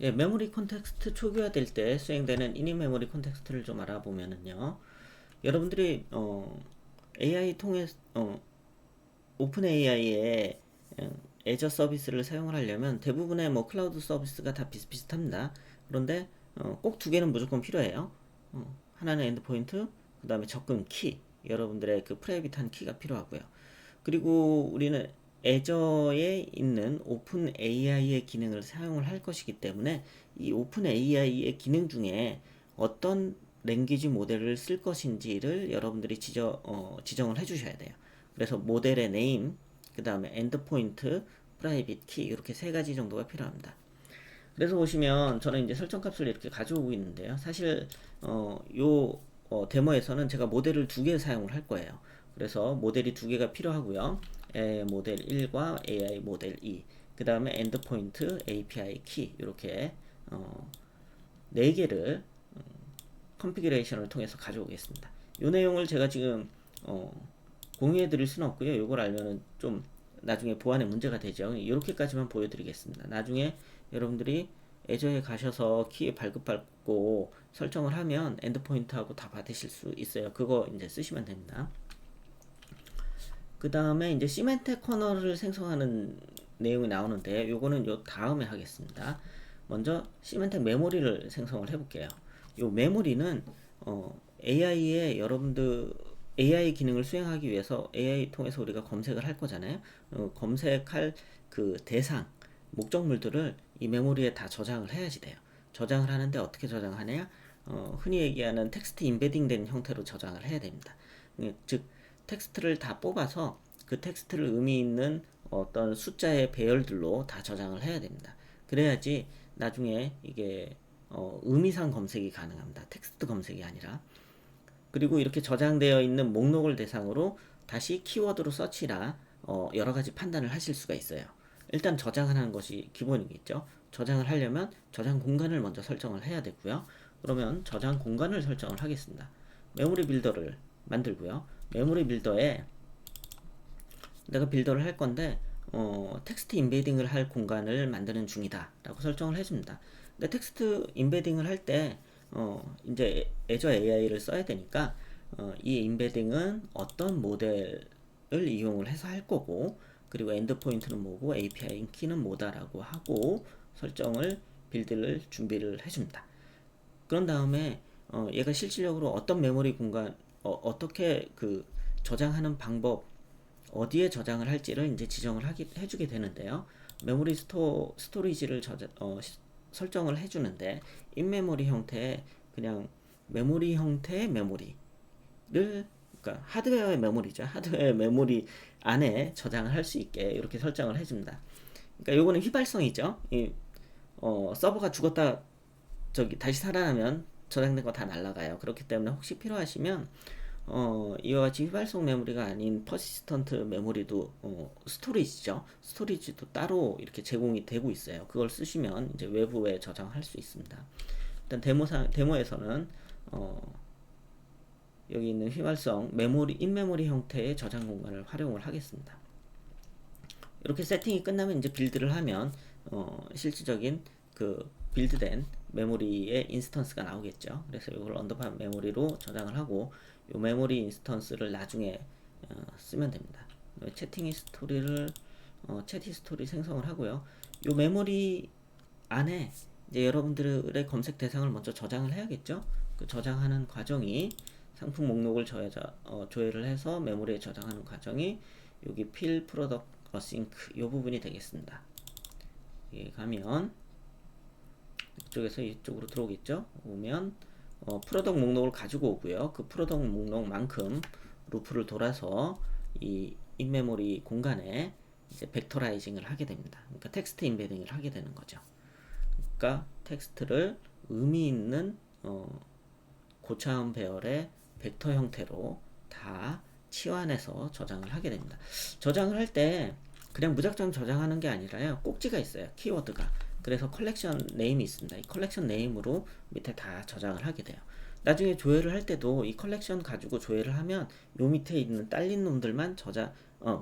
예, 메모리 컨텍스트 초기화될 때 수행되는 이닝 메모리 컨텍스트를 좀 알아보면은요. 여러분들이 AI 통해 오픈 AI의 애저 서비스를 사용을 하려면 대부분의 뭐 클라우드 서비스가 다 비슷비슷합니다. 그런데 꼭 두 개는 무조건 필요해요. 하나는 엔드포인트, 그 다음에 접근 키, 여러분들의 그 프라이빗한 키가 필요하고요. 그리고 우리는 애저에 있는 오픈 AI의 기능을 사용을 할 것이기 때문에 이 오픈 AI의 기능 중에 어떤 랭귀지 모델을 쓸 것인지를 여러분들이 지정을 해주셔야 돼요. 그래서 모델의 네임, 그 다음에 엔드포인트, 프라이빗 키 이렇게 세 가지 정도가 필요합니다. 그래서 보시면 저는 이제 설정 값을 이렇게 가져오고 있는데요. 사실 요 데모에서는 제가 모델을 두 개 사용을 할 거예요. 그래서 모델이 두 개가 필요하고요. 모델 1과 AI 모델 2, 그 다음에 엔드포인트, API 키 이렇게 네 개를 컨피그레이션을 통해서 가져오겠습니다. 이 내용을 제가 지금 공유해 드릴 수는 없고요. 이걸 알면은 좀 나중에 보안에 문제가 되죠. 이렇게까지만 보여드리겠습니다. 나중에 여러분들이 애저에 가셔서 키에 발급받고 설정을 하면 엔드포인트하고 다 받으실 수 있어요. 그거 이제 쓰시면 됩니다. 그 다음에 이제 시멘텍 커널을 생성하는 내용이 나오는데 요거는 요 다음에 하겠습니다. 먼저 시멘텍 메모리를 생성을 해볼게요. 요 메모리는 AI에 여러분들 AI 기능을 수행하기 위해서 AI 통해서 우리가 검색을 할 거잖아요. 검색할 그 대상 목적물들을 이 메모리에 다 저장을 해야지 돼요. 저장을 하는데 어떻게 저장하냐? 흔히 얘기하는 텍스트 임베딩 된 형태로 저장을 해야 됩니다. 즉 텍스트를 다 뽑아서 그 텍스트를 의미 있는 어떤 숫자의 배열들로 다 저장을 해야 됩니다. 그래야지 나중에 이게 의미상 검색이 가능합니다. 텍스트 검색이 아니라. 그리고 이렇게 저장되어 있는 목록을 대상으로 다시 키워드로 서치라 여러 가지 판단을 하실 수가 있어요. 일단 저장하는 것이 기본이겠죠. 저장을 하려면 저장 공간을 먼저 설정을 해야 되고요. 그러면 저장 공간을 설정을 하겠습니다. 메모리 빌더를 만들고요. 메모리 빌더에 내가 빌더를 할 건데 텍스트 임베딩을 할 공간을 만드는 중이다 라고 설정을 해줍니다. 근데 텍스트 임베딩을 할 때 이제 애저 AI를 써야 되니까 이 임베딩은 어떤 모델을 이용을 해서 할 거고, 그리고 엔드포인트는 뭐고 API 키는 뭐다라고 하고 설정을 빌드를 준비를 해줍니다. 그런 다음에 얘가 실질적으로 어떤 메모리 공간 어떻게 그 저장하는 방법 어디에 저장을 할지를 이제 지정을 해주게 되는데요. 메모리 스토리지를 설정을 해주는데 인메모리 형태의 그냥 메모리 형태의 메모리를, 그러니까 하드웨어의 메모리죠. 하드웨어 메모리 안에 저장을 할 수 있게 이렇게 설정을 해줍니다. 그러니까 요거는 휘발성이죠. 서버가 죽었다 저기 다시 살아나면 저장된 거 다 날라가요. 그렇기 때문에 혹시 필요하시면 이와 같이 휘발성 메모리가 아닌 퍼시스턴트 메모리도 스토리지죠. 스토리지도 따로 이렇게 제공이 되고 있어요. 그걸 쓰시면 이제 외부에 저장할 수 있습니다. 일단 데모에서는 여기 있는 휘발성 메모리 인메모리 형태의 저장 공간을 활용을 하겠습니다. 이렇게 세팅이 끝나면 이제 빌드를 하면 실질적인 그 빌드된 메모리의 인스턴스가 나오겠죠. 그래서 이걸 언더바 메모리로 저장을 하고 이 메모리 인스턴스를 나중에 쓰면 됩니다. 채팅 히스토리를 챗 히스토리 생성을 하고요. 이 메모리 안에 이제 여러분들의 검색 대상을 먼저 저장을 해야겠죠. 그 저장하는 과정이 상품 목록을 조회를 해서 메모리에 저장하는 과정이 여기 필 프로덕트 어싱크 이 부분이 되겠습니다. 여기 가면 이쪽에서 이쪽으로 들어오겠죠. 오면 프로덕트 목록을 가지고 오고요. 그 프로덕트 목록만큼 루프를 돌아서 이 인메모리 공간에 이제 벡터라이징을 하게 됩니다. 그러니까 텍스트 임베딩을 하게 되는 거죠. 그러니까 텍스트를 의미 있는 고차원 배열의 벡터 형태로 다 치환해서 저장을 하게 됩니다. 저장을 할 때 그냥 무작정 저장하는 게 아니라요. 꼭지가 있어요. 키워드가. 그래서 컬렉션 네임이 있습니다. 이 컬렉션 네임으로 밑에 다 저장을 하게 돼요. 나중에 조회를 할 때도 이 컬렉션 가지고 조회를 하면 요 밑에 있는 딸린 놈들만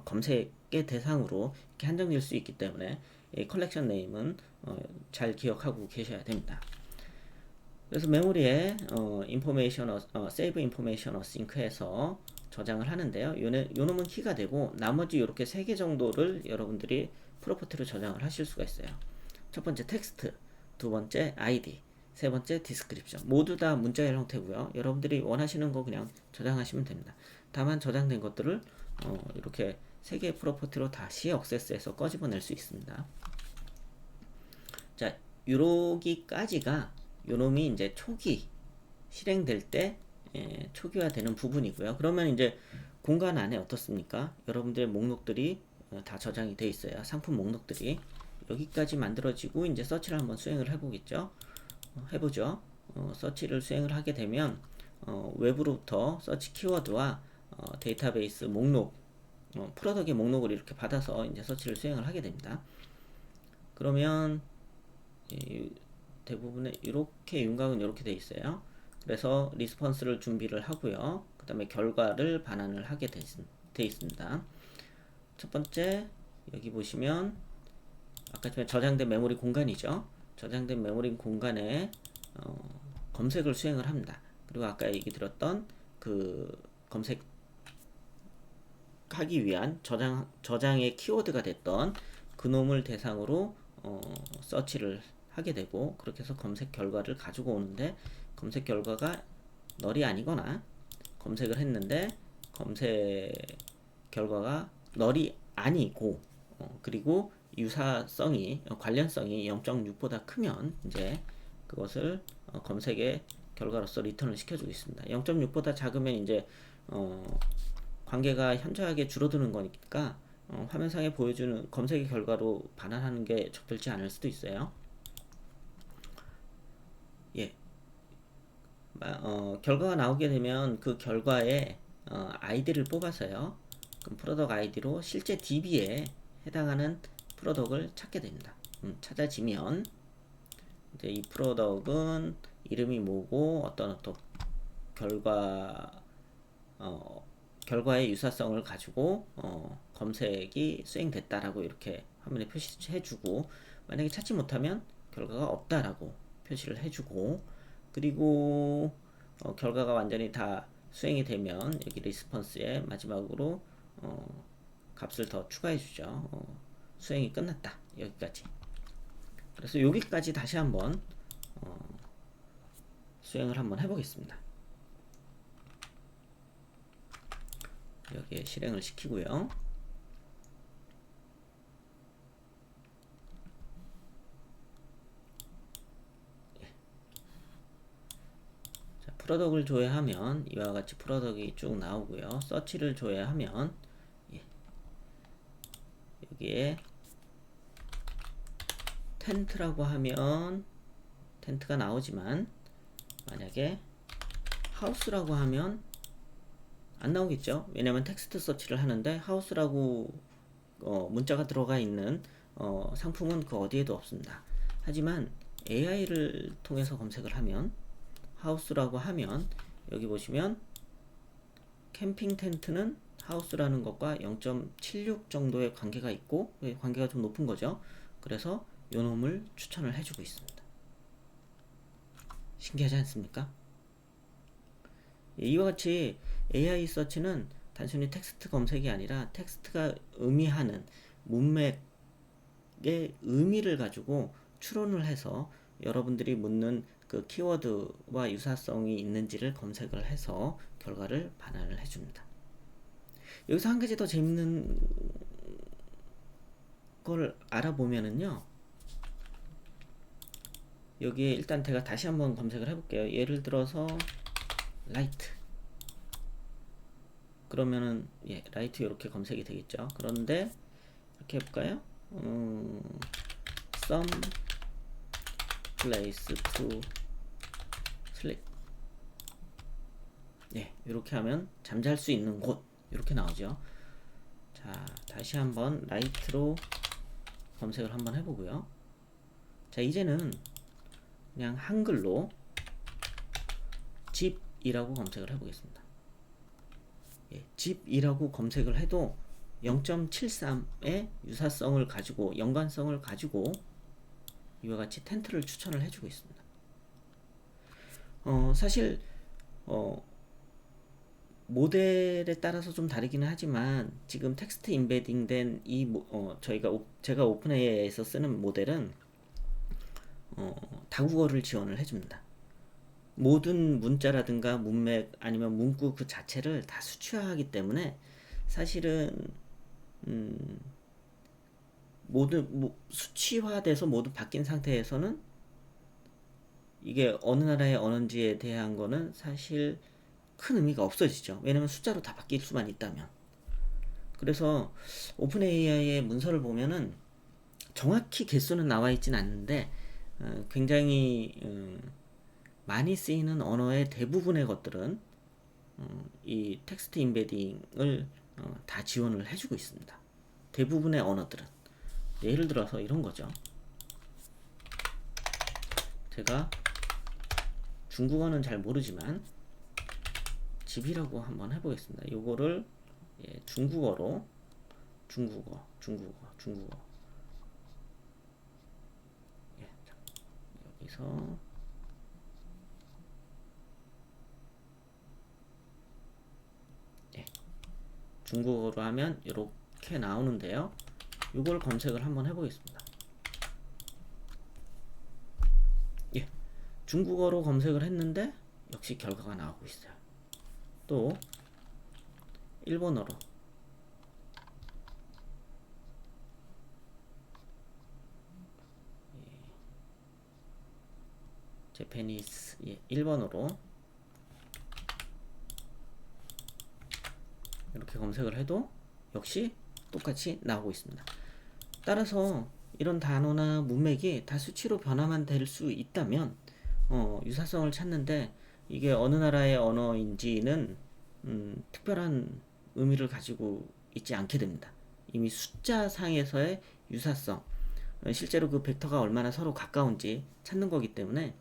검색의 대상으로 이렇게 한정될 수 있기 때문에 이 컬렉션 네임은 잘 기억하고 계셔야 됩니다. 그래서 메모리에 save information sync해서 저장을 하는데요. 요놈은 키가 되고 나머지 이렇게 3개 정도를 여러분들이 프로퍼티로 저장을 하실 수가 있어요. 첫 번째 텍스트, 두 번째 ID, 세 번째 디스크립션. 모두 다 문자열 형태고요. 여러분들이 원하시는 거 그냥 저장하시면 됩니다. 다만 저장된 것들을 이렇게 3개의 프로퍼티로 다시 억세스해서 꺼집어낼 수 있습니다. 자, 요러기까지가 요놈이 이제 초기 실행될 때 초기화되는 부분이고요. 그러면 이제 공간 안에 어떻습니까? 여러분들의 목록들이 다 저장이 되어 있어요. 상품 목록들이 여기까지 만들어지고 이제 서치를 한번 수행을 해보겠죠. 해보죠. 서치를 수행을 하게 되면 외부로부터 서치 키워드와 데이터베이스 목록, 프로덕의 목록을 이렇게 받아서 이제 서치를 수행을 하게 됩니다. 그러면 대부분의 이렇게 윤곽은 이렇게 돼 있어요. 그래서 리스폰스를 준비를 하고요. 그 다음에 결과를 반환을 하게 돼 있습니다. 첫 번째 여기 보시면 아까 전에 저장된 메모리 공간이죠. 저장된 메모리 공간에 검색을 수행을 합니다. 그리고 아까 얘기 드렸던 그 검색하기 위한 저장의 키워드가 됐던 그놈을 대상으로 서치를 하게 되고, 그렇게 해서 검색 결과를 가지고 오는데, 검색 결과가 널이 아니거나 검색을 했는데 검색 결과가 널이 아니고 그리고 유사성이 관련성이 0.6보다 크면 이제 그것을 검색의 결과로서 리턴을 시켜주고 있습니다. 0.6보다 작으면 이제 관계가 현저하게 줄어드는 거니까 화면상에 보여주는 검색의 결과로 반환하는 게 적절치 않을 수도 있어요. 예. 결과가 나오게 되면 그 결과에 아이디를 뽑아서요. 그럼 프로덕 아이디로 실제 DB에 해당하는 프로덕을 찾게 됩니다. 찾아지면 이제 이 프로덕은 이름이 뭐고 어떤 결과의 유사성을 가지고 검색이 수행됐다라고 이렇게 화면에 표시해주고, 만약에 찾지 못하면 결과가 없다라고 표시를 해주고, 그리고 결과가 완전히 다 수행이 되면 여기 리스폰스에 마지막으로 값을 더 추가해 주죠. 수행이 끝났다, 여기까지. 그래서 여기까지 다시 한번 수행을 한번 해보겠습니다. 여기에 실행을 시키고요. 프로덕을 조회하면 이와 같이 프로덕이 쭉 나오고요. 서치를 조회하면 여기에 텐트라고 하면 텐트가 나오지만, 만약에 하우스라고 하면 안 나오겠죠. 왜냐면 텍스트 서치를 하는데 하우스라고 문자가 들어가 있는 상품은 그 어디에도 없습니다. 하지만 AI를 통해서 검색을 하면, 하우스라고 하면 여기 보시면 캠핑 텐트는 하우스라는 것과 0.76 정도의 관계가 있고, 관계가 좀 높은 거죠. 그래서 요놈을 추천을 해주고 있습니다. 신기하지 않습니까? 이와 같이 AI 서치는 단순히 텍스트 검색이 아니라 텍스트가 의미하는 문맥의 의미를 가지고 추론을 해서 여러분들이 묻는 그 키워드와 유사성이 있는지를 검색을 해서 결과를 반환을 해줍니다. 여기서 한 가지 더 재밌는 걸 알아보면은요, 여기에 일단 제가 다시 한번 검색을 해볼게요. 예를 들어서 라이트, 그러면은 라이트 이렇게 검색이 되겠죠. 그런데 이렇게 해볼까요? some place to sleep. 이렇게 하면 잠잘 수 있는 곳, 이렇게 나오죠. 자, 다시 한번 라이트로 검색을 한번 해보고요. 자, 이제는 그냥 한글로 집이라고 검색을 해보겠습니다. 집이라고 검색을 해도 0.73의 유사성을 가지고 연관성을 가지고 이와 같이 텐트를 추천을 해주고 있습니다. 사실 모델에 따라서 좀 다르기는 하지만 지금 텍스트 임베딩 된 제가 오픈 AI에서 쓰는 모델은 다국어를 지원을 해줍니다. 모든 문자라든가 문맥 아니면 문구 그 자체를 다 수치화하기 때문에 사실은 수치화돼서 모두 바뀐 상태에서는 이게 어느 나라의 언어인지에 대한 거는 사실 큰 의미가 없어지죠. 왜냐면 숫자로 다 바뀔 수만 있다면. 그래서 오픈 AI의 문서를 보면은 정확히 개수는 나와 있진 않는데 굉장히 많이 쓰이는 언어의 대부분의 것들은 이 텍스트 임베딩을 다 지원을 해주고 있습니다. 대부분의 언어들은. 예를 들어서 이런 거죠. 제가 중국어는 잘 모르지만 집이라고 한번 해보겠습니다. 요거를 중국어로 중국어 여기서 중국어로 하면 이렇게 나오는데요. 이걸 검색을 한번 해보겠습니다. 중국어로 검색을 했는데 역시 결과가 나오고 있어요. 또 일본어로 제페니스 일본어로 이렇게 검색을 해도 역시 똑같이 나오고 있습니다. 따라서 이런 단어나 문맥이 다 수치로 변화만 될 수 있다면 유사성을 찾는데 이게 어느 나라의 언어인지는 특별한 의미를 가지고 있지 않게 됩니다. 이미 숫자상에서의 유사성, 실제로 그 벡터가 얼마나 서로 가까운지 찾는 거기 때문에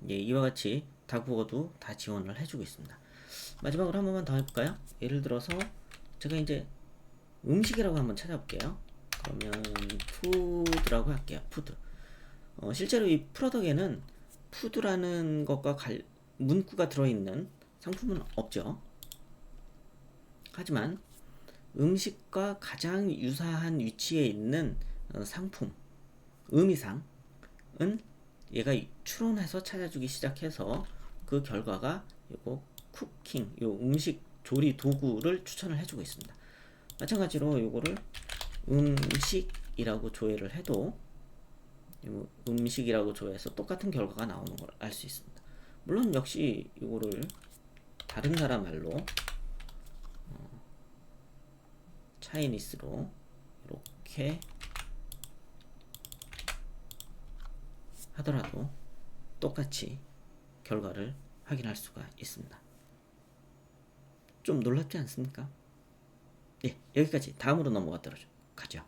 이와 같이 다국어도 다 지원을 해주고 있습니다. 마지막으로 한 번만 더 해볼까요? 예를 들어서 제가 이제 음식이라고 한번 찾아볼게요. 그러면 푸드라고 할게요. 푸드. 실제로 이 프로덕에는 푸드라는 것과 문구가 들어있는 상품은 없죠. 하지만 음식과 가장 유사한 위치에 있는 상품, 의미상은 얘가 추론해서 찾아주기 시작해서 그 결과가 요거 쿠킹, 요 음식 조리 도구를 추천을 해주고 있습니다. 마찬가지로 요거를 음식이라고 조회를 해도 음식이라고 조회해서 똑같은 결과가 나오는 걸 알 수 있습니다. 물론 역시 이거를 다른 나라 말로 차이니스로 이렇게 하더라도 똑같이 결과를 확인할 수가 있습니다. 좀 놀랍지 않습니까? 여기까지. 다음으로 넘어가도록 하죠.